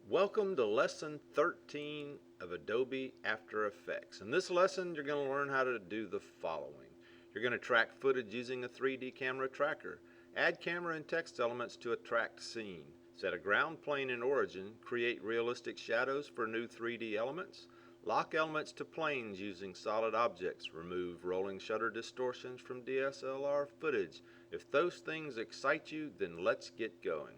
Welcome to lesson 13 of Adobe After Effects. In this lesson, you're going to learn how to do the following. You're going to track footage using a 3D camera tracker, add camera and text elements to a tracked scene, set a ground plane in origin, create realistic shadows for new 3D elements, lock elements to planes using solid objects, remove rolling shutter distortions from DSLR footage. If those things excite you, then let's get going.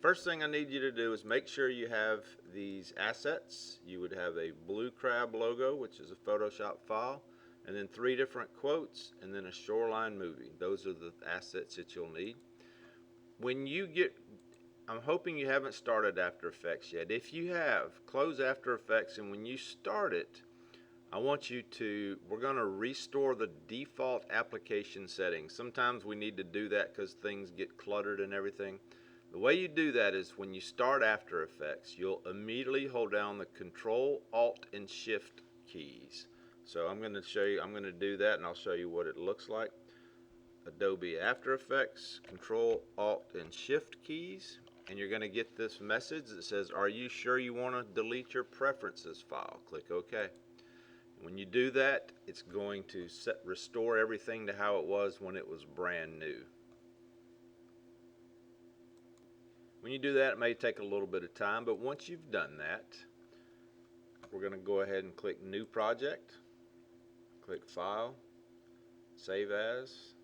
First thing I need you to do is make sure you have these assets. You would have a Blue Crab logo, which is a Photoshop file, and then 3 different quotes, and then a shoreline movie. Those are the assets that you'll need. I'm hoping you haven't started After Effects yet. If you have, close After Effects, and when you start it, we're going to restore the default application settings. Sometimes we need to do that because things get cluttered and everything. The way you do that is when you start After Effects, you'll immediately hold down the Control, Alt, and Shift keys. So I'm going to do that, and I'll show you what it looks like. Adobe After Effects, Control, Alt, and Shift keys, and you're going to get this message that says, "Are you sure you want to delete your preferences file?" Click OK. When you do that, it's going to restore everything to how it was when it was brand new. When you do that, it may take a little bit of time, but once you've done that, we're going to go ahead and click New Project, click File, Save As,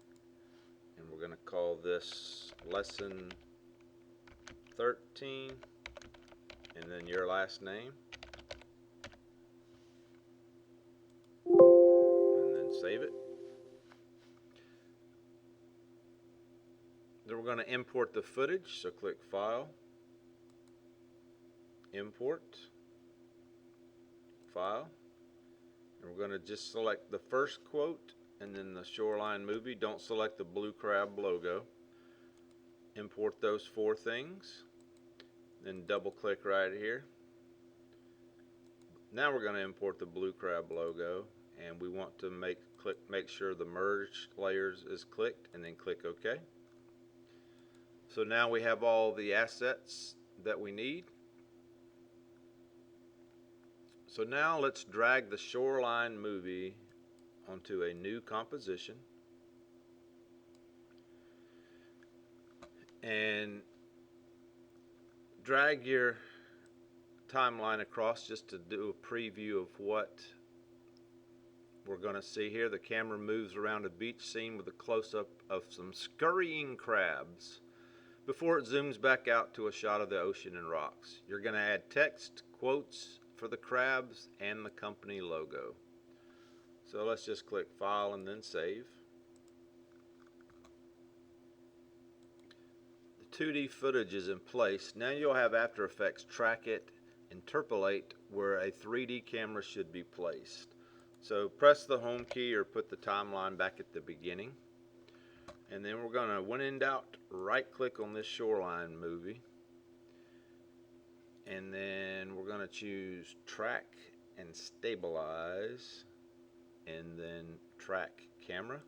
and we're going to call this Lesson 13, and then your last name, and then save it. Then we're going to import the footage, so click File, Import, File, and we're going to just select the first quote and then the shoreline movie. Don't select the Blue Crab logo. Import those 4 things, then double click right here. Now we're going to import the Blue Crab logo, and we want to make sure the merge layers is clicked, and then click OK. So now we have all the assets that we need. So now let's drag the shoreline movie onto a new composition and drag your timeline across just to do a preview of what we're going to see here. The camera moves around a beach scene with a close-up of some scurrying crabs before it zooms back out to a shot of the ocean and rocks. You're going to add text, quotes for the crabs, and the company logo. So let's just click File and then Save. The 2D footage is in place. Now you'll have After Effects track it, interpolate where a 3D camera should be placed. So press the Home key or put the timeline back at the beginning. And then we're going to, when in doubt, right click on this shoreline movie, and then we're going to choose Track and Stabilize, and then Track Camera.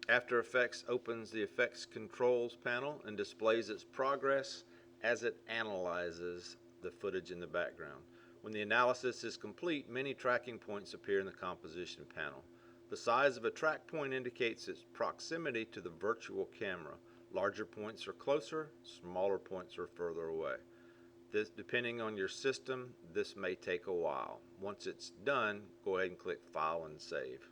After Effects opens the Effects Controls panel and displays its progress as it analyzes the footage in the background. When the analysis is complete, many tracking points appear in the composition panel. The size of a track point indicates its proximity to the virtual camera. Larger points are closer, smaller points are further away. Depending on your system, this may take a while. Once it's done, go ahead and click File and Save.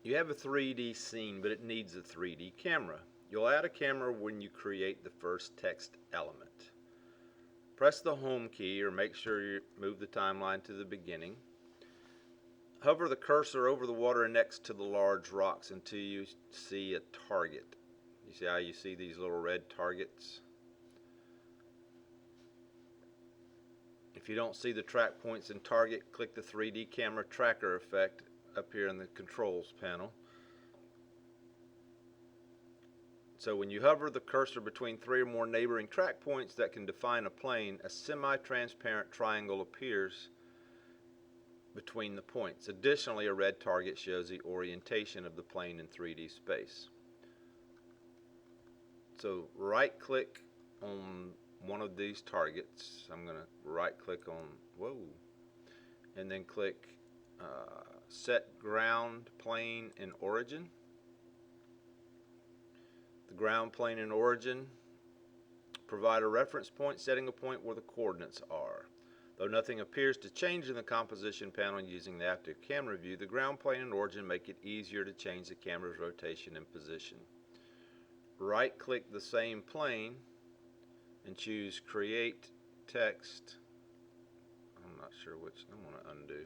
You have a 3D scene, but it needs a 3D camera. You'll add a camera when you create the first text element. Press the Home key or make sure you move the timeline to the beginning. Hover the cursor over the water next to the large rocks until you see a target. You see how you see these little red targets? If you don't see the track points and target, click the 3D camera tracker effect up here in the controls panel. So when you hover the cursor between 3 or more neighboring track points that can define a plane, a semi-transparent triangle appears between the points. Additionally, a red target shows the orientation of the plane in 3D space. So right click on one of these targets. I'm going to right click on, whoa, and then click set ground plane and origin. The ground plane and origin provide a reference point setting a point where the coordinates are. Though nothing appears to change in the composition panel using the active camera view, the ground plane and origin make it easier to change the camera's rotation and position. Right click the same plane and choose create text. I'm not sure which, I want to undo.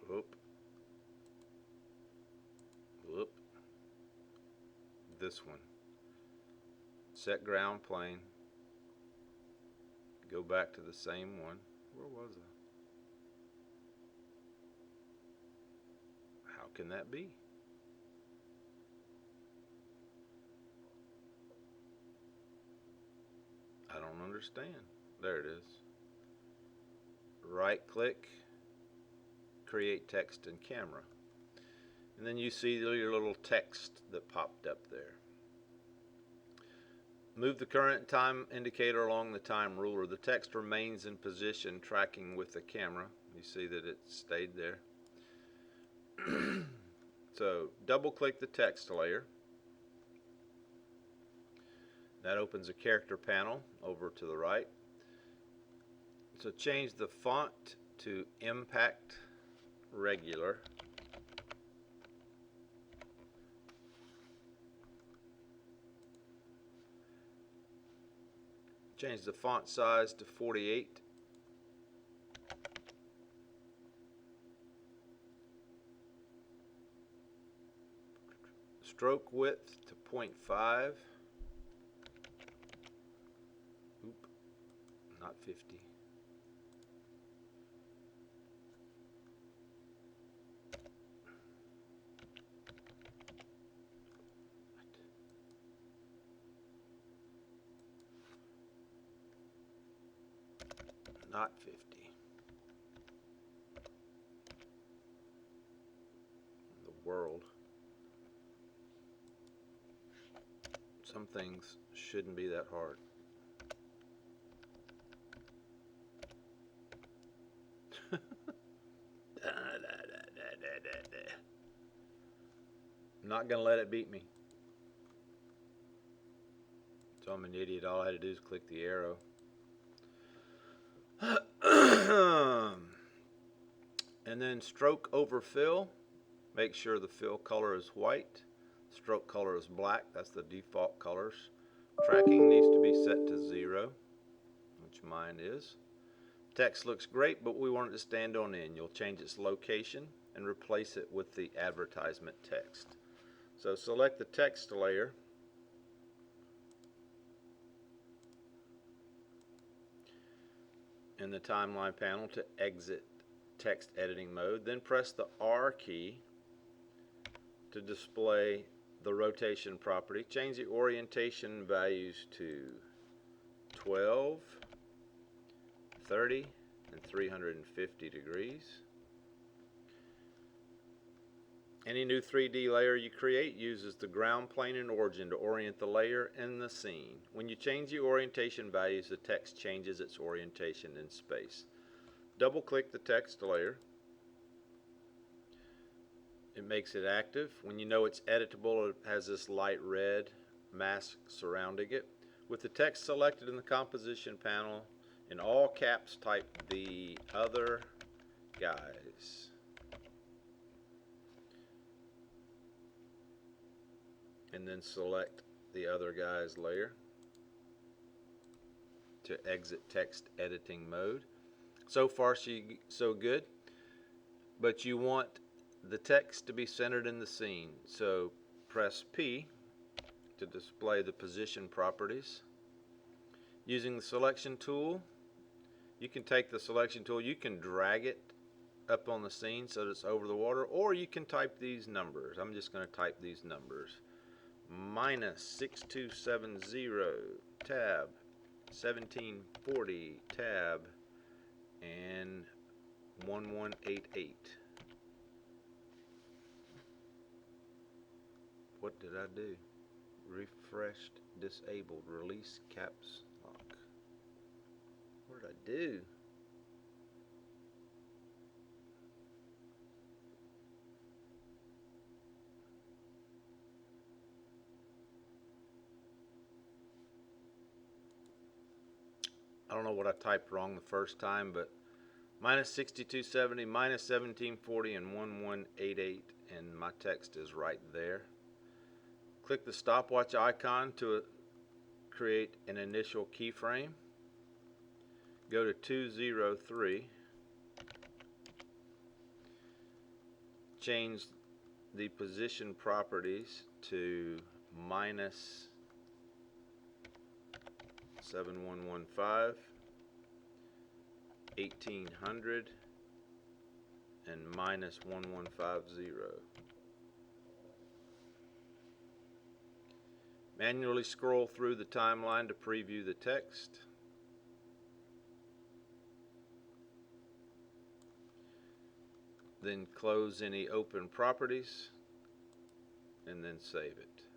Whoop. Whoop. This one. Set ground plane. Go back to the same one. Where was I? How can that be? I don't understand. There it is. Right click, create text and camera. And then you see your little text that popped up there. Move the current time indicator along the time ruler. The text remains in position tracking with the camera. You see that it stayed there. So double click the text layer. That opens a character panel over to the right. So change the font to Impact Regular. Change the font size to 48. Stroke width to 0.5. Oop, not 50. Not 50. The world. Some things shouldn't be that hard. I'm not gonna let it beat me. So I'm an idiot. All I had to do is click the arrow. And then stroke over fill. Make sure the fill color is white. Stroke color is black. That's the default colors. Tracking needs to be set to 0, which mine is. Text looks great, but we want it to stand on end. You'll change its location and replace it with the advertisement text. So select the text layer. In the timeline panel to exit text editing mode, then press the R key to display the rotation property. Change the orientation values to 12, 30, and 350 degrees. Any new 3D layer you create uses the ground plane and origin to orient the layer and the scene. When you change the orientation values, the text changes its orientation in space. Double click the text layer. It makes it active. When you know it's editable, it has this light red mask surrounding it. With the text selected in the composition panel, in all caps type "the other guys." And then select the other guys layer to exit text editing mode. So far so good, but you want the text to be centered in the scene. So press P to display the position properties. Using the selection tool, you can take the selection tool, you can drag it up on the scene so that it's over the water, or you can type these numbers. I'm just going to type these numbers. -6270 tab, 1740 tab, and 1188. What did I do? Refreshed, disabled, release caps lock. What did I do? I don't know what I typed wrong the first time, but minus 6270, minus 1740, and 1188, and my text is right there. Click the stopwatch icon to create an initial keyframe. Go to 203. Change the position properties to minus 7115, 1800, and minus 1150. Manually scroll through the timeline to preview the text. Then close any open properties and then save it.